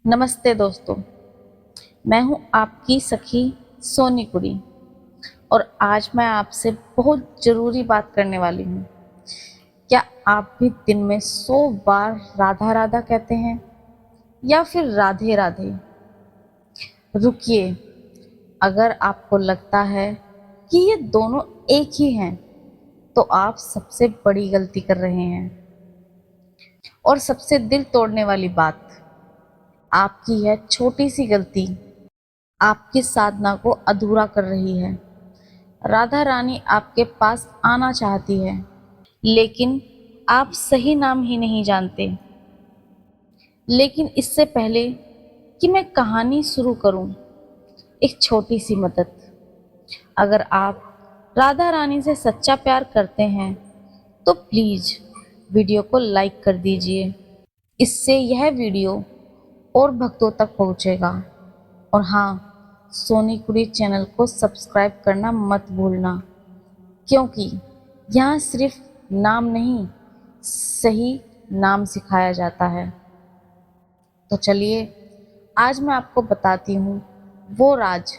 नमस्ते दोस्तों, मैं हूं आपकी सखी सोनी कुड़ी और आज मैं आपसे बहुत ज़रूरी बात करने वाली हूं। क्या आप भी दिन में 100 बार राधा राधा कहते हैं या फिर राधे राधे? रुकिए, अगर आपको लगता है कि ये दोनों एक ही हैं, तो आप सबसे बड़ी गलती कर रहे हैं। और सबसे दिल तोड़ने वाली बात, आपकी यह छोटी सी गलती आपकी साधना को अधूरा कर रही है। राधा रानी आपके पास आना चाहती है, लेकिन आप सही नाम ही नहीं जानते। लेकिन इससे पहले कि मैं कहानी शुरू करूं, एक छोटी सी मदद। अगर आप राधा रानी से सच्चा प्यार करते हैं, तो प्लीज़ वीडियो को लाइक कर दीजिए। इससे यह वीडियो और भक्तों तक पहुंचेगा। और हाँ, सोनी कुड़ी चैनल को सब्सक्राइब करना मत भूलना, क्योंकि यहाँ सिर्फ नाम नहीं, सही नाम सिखाया जाता है। तो चलिए, आज मैं आपको बताती हूँ वो राज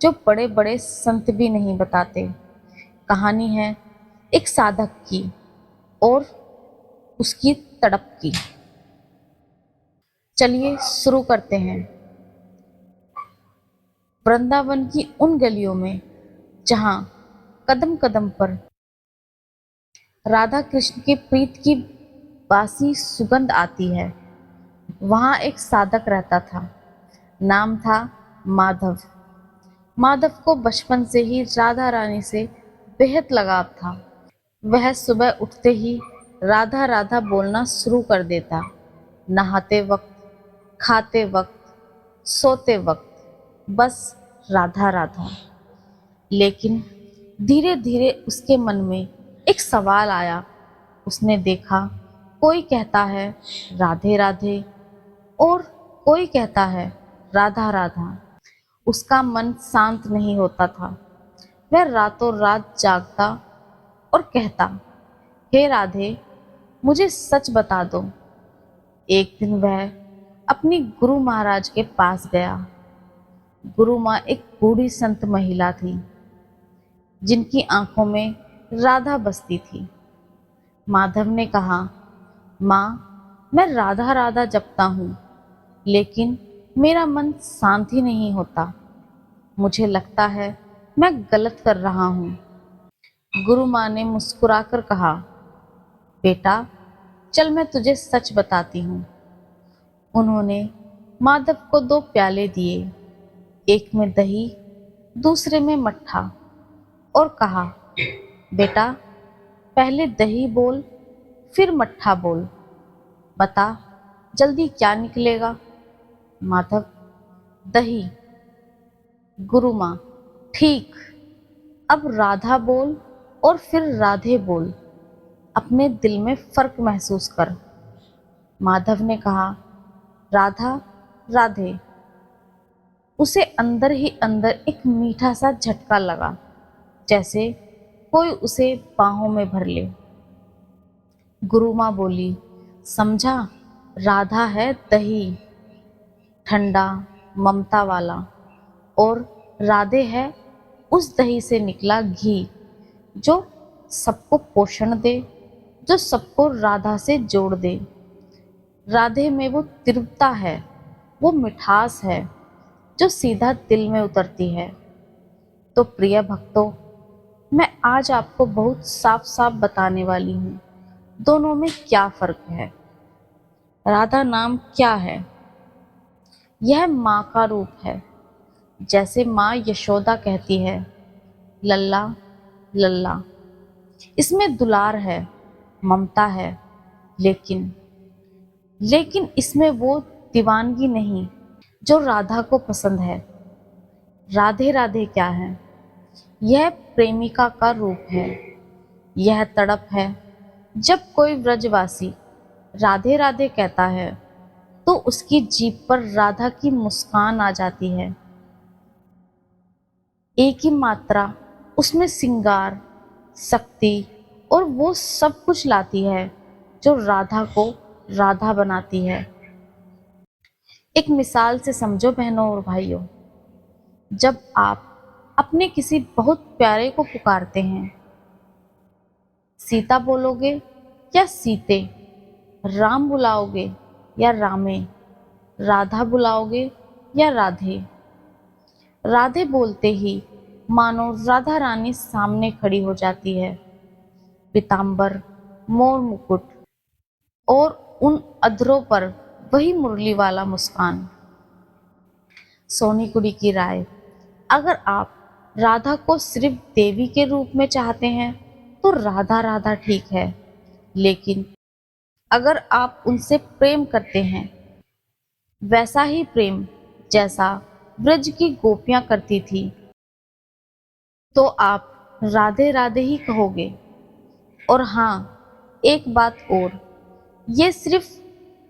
जो बड़े बड़े संत भी नहीं बताते। कहानी है एक साधक की और उसकी तड़प की। चलिए शुरू करते हैं। वृंदावन की उन गलियों में जहाँ कदम कदम पर राधा कृष्ण के प्रीत की बासी सुगंध आती है, वहाँ एक साधक रहता था। नाम था माधव। माधव को बचपन से ही राधा रानी से बेहद लगाव था। वह सुबह उठते ही राधा राधा बोलना शुरू कर देता। नहाते वक्त, खाते वक्त, सोते वक्त, बस राधा राधा। लेकिन धीरे धीरे उसके मन में एक सवाल आया। उसने देखा, कोई कहता है राधे राधे और कोई कहता है राधा राधा। उसका मन शांत नहीं होता था। वह रातों रात जागता और कहता, हे राधे, मुझे सच बता दो। एक दिन वह अपनी गुरु महाराज के पास गया। गुरु माँ एक बूढ़ी संत महिला थी, जिनकी आंखों में राधा बसती थी। माधव ने कहा, माँ, मैं राधा राधा जपता हूँ, लेकिन मेरा मन शांत ही नहीं होता। मुझे लगता है मैं गलत कर रहा हूँ। गुरु माँ ने मुस्कुराकर कहा, बेटा, चल मैं तुझे सच बताती हूँ। उन्होंने माधव को 2 प्याले दिए, एक में दही, दूसरे में मट्ठा, और कहा, बेटा, पहले दही बोल, फिर मट्ठा बोल। बता, जल्दी क्या निकलेगा? माधव, दही। गुरु माँ, ठीक। अब राधा बोल और फिर राधे बोल। अपने दिल में फर्क महसूस कर। माधव ने कहा, राधा राधे। उसे अंदर ही अंदर एक मीठा सा झटका लगा, जैसे कोई उसे बाहों में भर ले। गुरु माँ बोली, समझा, राधा है दही, ठंडा, ममता वाला, और राधे है उस दही से निकला घी, जो सबको पोषण दे, जो सबको राधा से जोड़ दे। राधे में वो तीव्रता है, वो मिठास है, जो सीधा दिल में उतरती है। तो प्रिय भक्तों, मैं आज आपको बहुत साफ साफ बताने वाली हूँ, दोनों में क्या फर्क है। राधा नाम क्या है? यह माँ का रूप है। जैसे माँ यशोदा कहती है, लल्ला लल्ला। इसमें दुलार है, ममता है, लेकिन इसमें वो दीवानगी नहीं जो राधा को पसंद है। राधे राधे क्या है? यह प्रेमिका का रूप है। यह तड़प है। जब कोई व्रजवासी राधे राधे कहता है, तो उसकी जीभ पर राधा की मुस्कान आ जाती है। एक ही मात्रा उसमें सिंगार, शक्ति और वो सब कुछ लाती है जो राधा को राधा बनाती है। एक मिसाल से समझो बहनों और भाइयों, जब आप अपने किसी बहुत प्यारे को पुकारते हैं, सीता बोलोगे या सीते, राम बुलाओगे या रामे, राधा बुलाओगे या राधे। राधे बोलते ही मानो राधा रानी सामने खड़ी हो जाती है, पीतांबर, मोर मुकुट और उन अधरों पर वही मुरली वाला मुस्कान। सोनी कुड़ी की राय, अगर आप राधा को सिर्फ देवी के रूप में चाहते हैं तो राधा राधा ठीक है, लेकिन अगर आप उनसे प्रेम करते हैं, वैसा ही प्रेम जैसा ब्रज की गोपियां करती थी, तो आप राधे राधे ही कहोगे। और हाँ, एक बात और, ये सिर्फ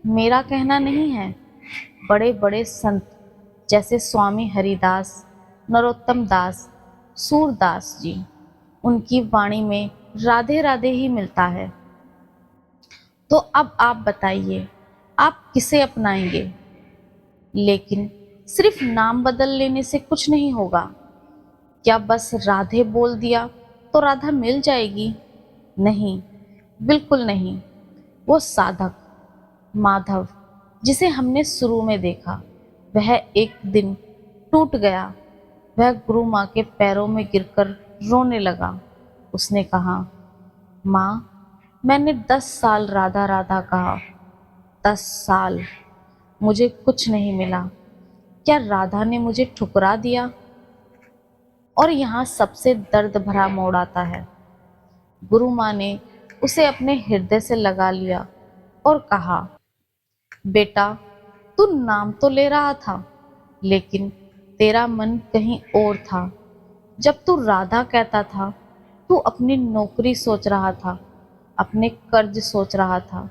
मेरा कहना नहीं है। बड़े बड़े संत जैसे स्वामी हरिदास, नरोत्तम दास, सूरदास जी, उनकी वाणी में राधे राधे ही मिलता है। तो अब आप बताइए, आप किसे अपनाएंगे? लेकिन सिर्फ नाम बदल लेने से कुछ नहीं होगा। क्या बस राधे बोल दिया तो राधा मिल जाएगी? नहीं, बिल्कुल नहीं। वो साधक माधव जिसे हमने शुरू में देखा, वह एक दिन टूट गया। वह गुरु माँ के पैरों में गिरकर रोने लगा। उसने कहा, माँ, मैंने 10 साल राधा राधा कहा, 10 साल, मुझे कुछ नहीं मिला। क्या राधा ने मुझे ठुकरा दिया? और यहाँ सबसे दर्द भरा मोड़ आता है। गुरु माँ ने उसे अपने हृदय से लगा लिया और कहा, बेटा, तू नाम तो ले रहा था, लेकिन तेरा मन कहीं और था। जब तू राधा कहता था, तू अपनी नौकरी सोच रहा था, अपने कर्ज सोच रहा था,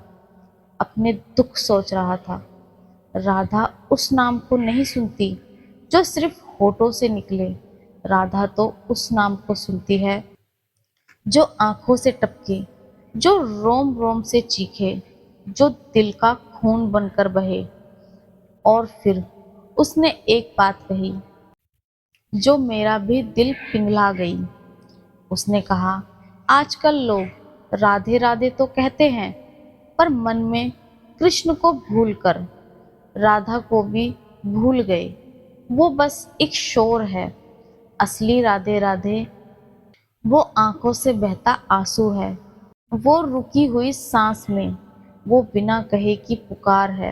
अपने दुख सोच रहा था। राधा उस नाम को नहीं सुनती जो सिर्फ होठों से निकले। राधा तो उस नाम को सुनती है जो आंखों से टपके, जो रोम रोम से चीखे, जो दिल का खून बनकर बहे। और फिर उसने एक बात कही जो मेरा भी दिल पिघला गई। उसने कहा, आजकल लोग राधे राधे तो कहते हैं, पर मन में कृष्ण को भूलकर राधा को भी भूल गए। वो बस एक शोर है। असली राधे राधे वो आंखों से बहता आंसू है, वो रुकी हुई सांस में, वो बिना कहे की पुकार है।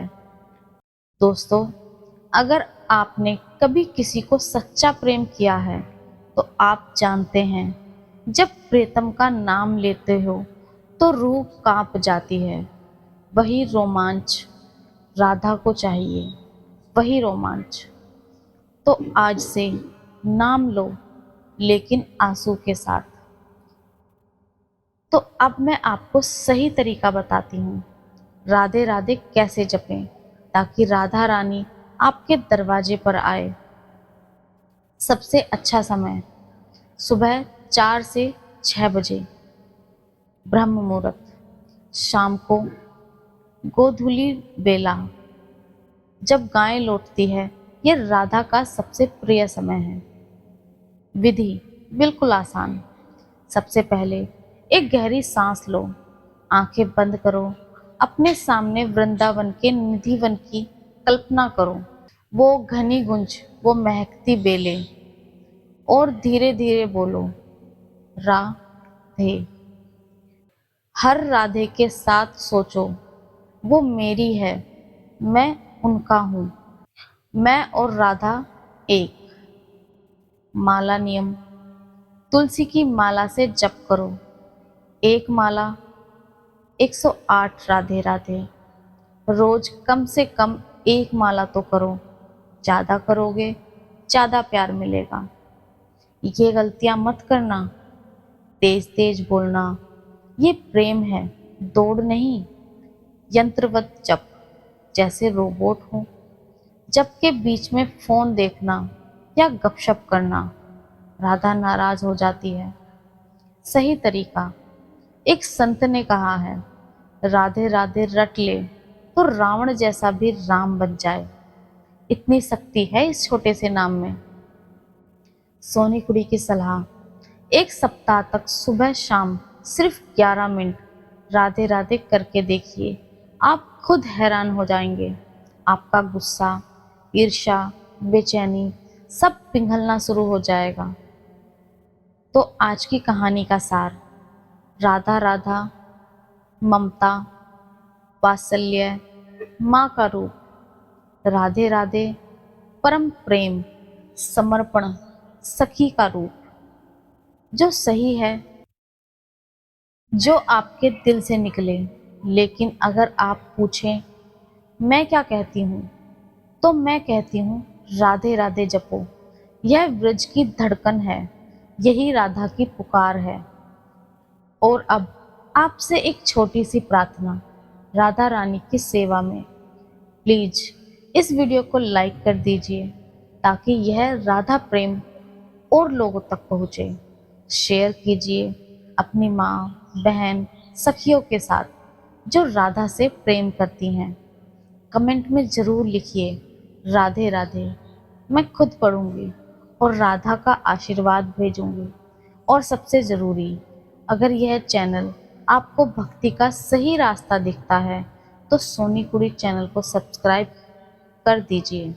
दोस्तों, अगर आपने कभी किसी को सच्चा प्रेम किया है तो आप जानते हैं, जब प्रीतम का नाम लेते हो तो रूह कांप जाती है। वही रोमांच राधा को चाहिए, वही रोमांच। तो आज से नाम लो, लेकिन आंसू के साथ। तो अब मैं आपको सही तरीका बताती हूँ, राधे राधे कैसे जपें ताकि राधा रानी आपके दरवाजे पर आए। सबसे अच्छा समय सुबह 4 से 6 बजे ब्रह्म मुहूर्त, शाम को गोधूली बेला जब गाय लौटती है, ये राधा का सबसे प्रिय समय है। विधि बिल्कुल आसान। सबसे पहले एक गहरी सांस लो, आंखें बंद करो, अपने सामने वृंदावन के निधिवन की कल्पना करो। वो घनी गुंज, वो महकती बेलें, और धीरे धीरे बोलो, राधे। हर राधे के साथ सोचो, वो मेरी है, मैं उनका हूँ। मैं और राधा एक। माला नियम, तुलसी की माला से जप करो। एक माला 108 राधे राधे। रोज कम से कम एक माला तो करो। ज़्यादा करोगे, ज़्यादा प्यार मिलेगा। ये गलतियां मत करना। तेज तेज बोलना, ये प्रेम है, दौड़ नहीं। यंत्रवत जप, जैसे रोबोट हो। जप के बीच में फोन देखना या गपशप करना, राधा नाराज हो जाती है। सही तरीका, एक संत ने कहा है, राधे राधे रट ले तो रावण जैसा भी राम बन जाए। इतनी शक्ति है इस छोटे से नाम में। सोनी कुड़ी की सलाह, एक सप्ताह तक सुबह शाम सिर्फ 11 मिनट राधे राधे करके देखिए, आप खुद हैरान हो जाएंगे। आपका गुस्सा, ईर्ष्या, बेचैनी सब पिघलना शुरू हो जाएगा। तो आज की कहानी का सार, राधा राधा ममता, वात्सल्य, माँ का रूप। राधे राधे परम प्रेम, समर्पण, सखी का रूप। जो सही है, जो आपके दिल से निकले। लेकिन अगर आप पूछें मैं क्या कहती हूँ, तो मैं कहती हूँ राधे राधे जपो। यह ब्रज की धड़कन है, यही राधा की पुकार है। और अब आपसे एक छोटी सी प्रार्थना राधा रानी की सेवा में। प्लीज इस वीडियो को लाइक कर दीजिए ताकि यह राधा प्रेम और लोगों तक पहुँचे। शेयर कीजिए अपनी माँ, बहन, सखियों के साथ जो राधा से प्रेम करती हैं। कमेंट में ज़रूर लिखिए राधे राधे। मैं खुद पढ़ूंगी और राधा का आशीर्वाद भेजूंगी। और सबसे ज़रूरी, अगर यह चैनल आपको भक्ति का सही रास्ता दिखता है तो सोनी कुड़ी चैनल को सब्सक्राइब कर दीजिए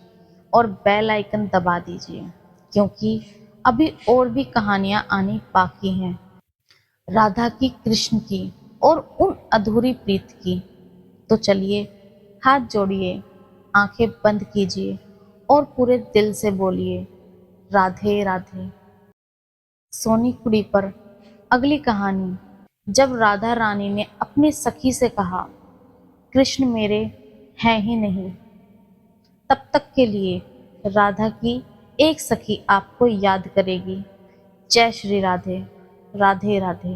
और बेल आइकन दबा दीजिए, क्योंकि अभी और भी कहानियाँ आनी बाकी हैं, राधा की, कृष्ण की और उन अधूरी प्रीत की। तो चलिए हाथ जोड़िए, आंखें बंद कीजिए और पूरे दिल से बोलिए राधे राधे। सोनी कुड़ी पर अगली कहानी, जब राधा रानी ने अपनी सखी से कहा कृष्ण मेरे हैं ही नहीं, तब तक के लिए राधा की एक सखी आपको याद करेगी। जय श्री राधे, राधे राधे।